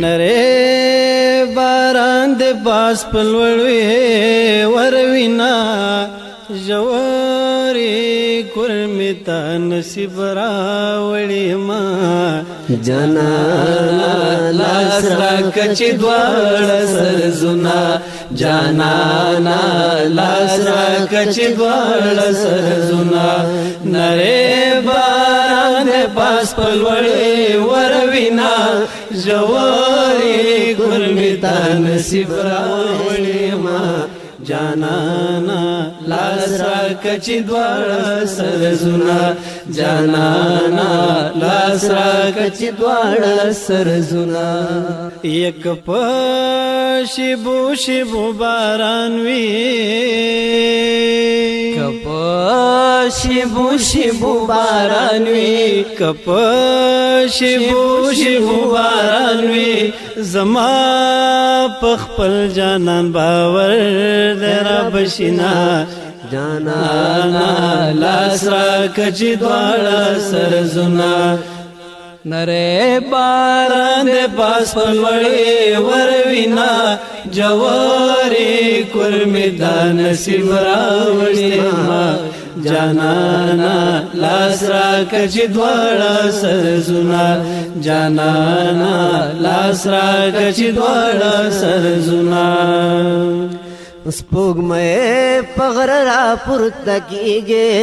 نری باران د پاس پلوړوي وروینا جواری کورمی تا نصیب راوړی ما جانانا لاس راکه چې دواړه سرزونه جانانا لاس راکه چې دواړه سرزونه نری باران د پاس پلوړوي وروینا جواری کورمی تا نصیب راوړی ما جانانا لاس راکه چې دواړه سرزونه جانانا لاس راکه چې دواړه سرزونه یک په شیبو شیبو باران وي کپ شیبو شیبو باران وي کپ شیبو شیبو باران وي زما په خپل جانان باور درا بشینا جانانا لاس راکه چې دواړه سرزونه نری باران د پاس پلوړي وروینا جواری کورمی دا نصیب راوړی ما جانانا لاس راکه چې دواړه سرزونه جانانا لاس راکه چې دواړه سرزونه سپوږمۍ پغر را پورته کیږي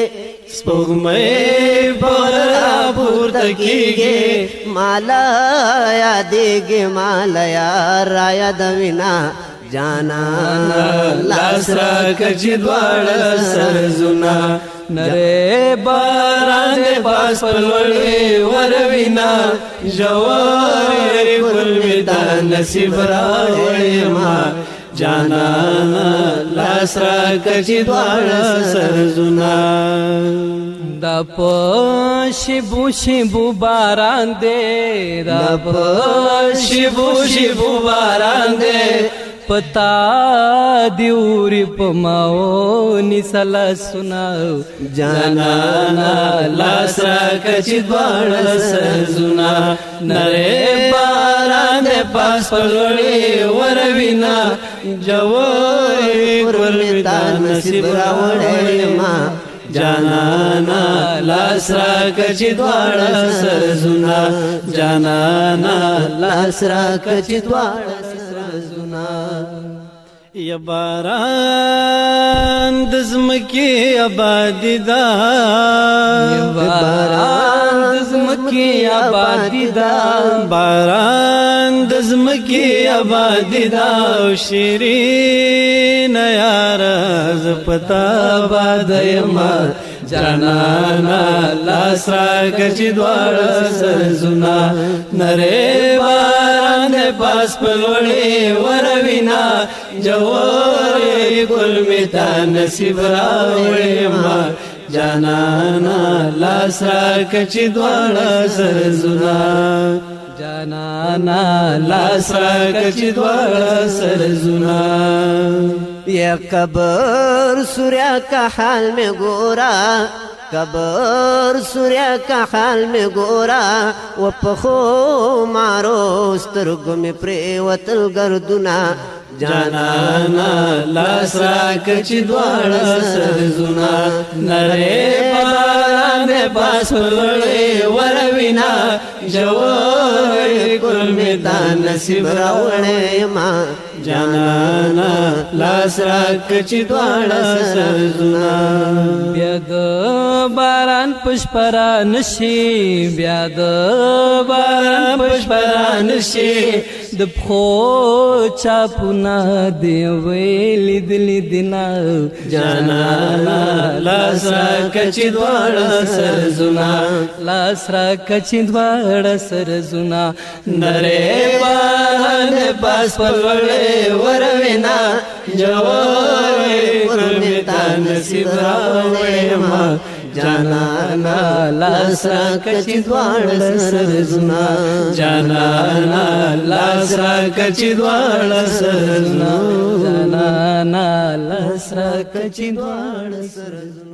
سپوږمۍ پغر را پورته کیږي مالا یادېږي مالا یار را یادوینا جانانا لاس راکه چې دواړه سرزونه نری باران د پاس پلوړي وروینا جواری کورمی دا نصیب راوړی ما جانانا لاس راکه چې دواړه سرزونه دا په شیبو شیبو باران دی دا په شیبو شیبو باران دی پتا دیوری پماو نسلا سناو جانانا لاس راکه چې دواړه سرزونه نری باران د پاس پلوړي وروینا جواری کورمی تا نصیب راوړی ما جانانا لاس راکه چې دواړه سرزونه جانانا لاس راکه چې دواړه سرزونه یا باران د زمکې آبادي ده یا باران د زمکې آبادي ده باران د زمکې آبادي ده او شیرین یاره زه پتا آباد یمه جانانا لاس راکه چې دواړه سرزونه نری باران د پاس پلوړي وروینا جواری کورمی تا نصیب راوړی ما جانانا لاس راکه چې دواړه سرزونه جانانا لاس راکه چې دواړه سرزونه یا قبر سوریا کا حال میں گورا قبر سوریا کا حال میں گورا و پخو مارو سترګو می پریوتل گردونا جانانا لاس راکه چې دواړه سرزونه نری باران د پاس پلوړي وروینا جواری کورمی تا نصیب راوړی ما جانانا لاس راکه چې دواړه سرزونه بیا د باران پشپرا نشي بیا د باران پشپرا نشي د پخو چاپونه دی ویلی دلی دینا جانانا لاس راکه چې دواړه سرزونه لاس راکه چې دواړه سرزونه نری باران د پاس پلوړي وروینا جواری کورمی تا نصیب راوړی ما جانانا لاس راکه چې دواړه سرزونه جانانا لاس راکه چې دواړه سرزونه جانانا لاس راکه چې دواړه سرزونه